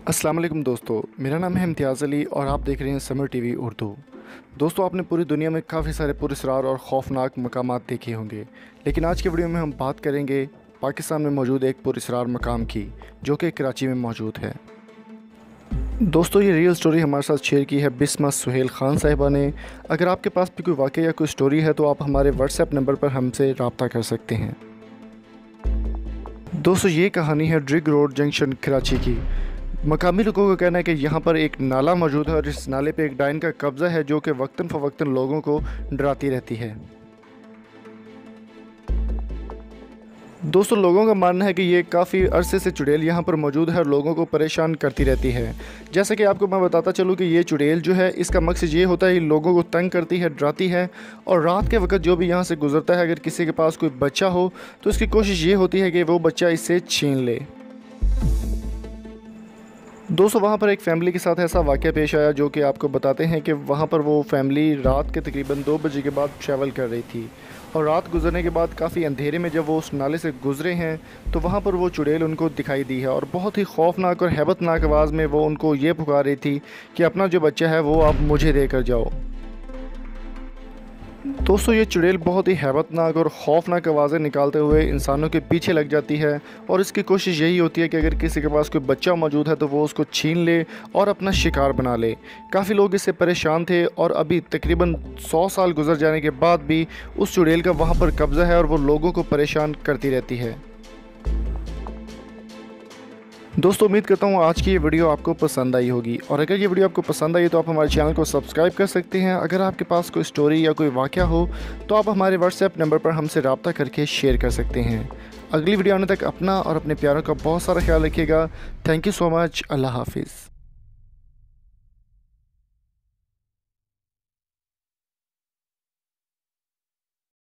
अस्सलाम वालेकुम दोस्तों, मेरा नाम है इम्तियाज़ अली और आप देख रहे हैं समर टीवी उर्दू। दोस्तों, आपने पूरी दुनिया में काफ़ी सारे पुरस्कार और खौफनाक मकामात देखे होंगे, लेकिन आज की वीडियो में हम बात करेंगे पाकिस्तान में मौजूद एक पुरस्कार मकाम की, जो कि कराची में मौजूद है। दोस्तों, ये रियल स्टोरी हमारे साथ शेयर की है बिस्मा सुहेल ख़ान साहिबा ने। अगर आपके पास भी कोई वाक़या या कोई स्टोरी है तो आप हमारे व्हाट्सएप नंबर पर हमसे रब्ता कर सकते हैं। दोस्तों, ये कहानी है ड्रिग रोड जंक्शन कराची की। मकामी लोगों का कहना है कि यहाँ पर एक नाला मौजूद है और इस नाले पे एक डायन का कब्ज़ा है जो कि वक्तन फ़वक्तन लोगों को डराती रहती है। दोस्तों, लोगों का मानना है कि ये काफ़ी अरसे से चुड़ैल यहाँ पर मौजूद है और लोगों को परेशान करती रहती है। जैसे कि आपको मैं बताता चलूँ कि ये चुड़ैल जो है, इसका मकसद ये होता है लोगों को तंग करती है, डराती है। और रात के वक्त जो भी यहाँ से गुजरता है, अगर किसी के पास कोई बच्चा हो तो उसकी कोशिश ये होती है कि वो बच्चा इससे छीन ले। दोस्तों, वहाँ पर एक फ़ैमिली के साथ ऐसा वाक़या पेश आया जो कि आपको बताते हैं कि वहाँ पर वो फ़ैमिली रात के तकरीबन 2 बजे के बाद ट्रैवल कर रही थी और रात गुजरने के बाद काफ़ी अंधेरे में जब वो उस नाले से गुज़रे हैं तो वहाँ पर वो चुड़ैल उनको दिखाई दी है और बहुत ही खौफनाक और हैबतनाक आवाज़ में वो उनको ये पुकार रही थी कि अपना जो बच्चा है वो आप मुझे देकर जाओ। दोस्तों, ये चुड़ैल बहुत ही हैबतनाक और ख़ौफनाक आवाज़ें निकालते हुए इंसानों के पीछे लग जाती है और इसकी कोशिश यही होती है कि अगर किसी के पास कोई बच्चा मौजूद है तो वो उसको छीन ले और अपना शिकार बना ले। काफ़ी लोग इससे परेशान थे और अभी तकरीबन 100 साल गुजर जाने के बाद भी उस चुड़ैल का वहाँ पर कब्ज़ा है और वो लोगों को परेशान करती रहती है। दोस्तों, उम्मीद करता हूँ आज की ये वीडियो आपको पसंद आई होगी और अगर ये वीडियो आपको पसंद आई तो आप हमारे चैनल को सब्सक्राइब कर सकते हैं। अगर आपके पास कोई स्टोरी या कोई वाक़या हो तो आप हमारे व्हाट्सएप नंबर पर हमसे रब्ता करके शेयर कर सकते हैं। अगली वीडियो आने तक अपना और अपने प्यारों का बहुत सारा ख्याल रखिएगा। Thank you so much. Allah हाफिज़।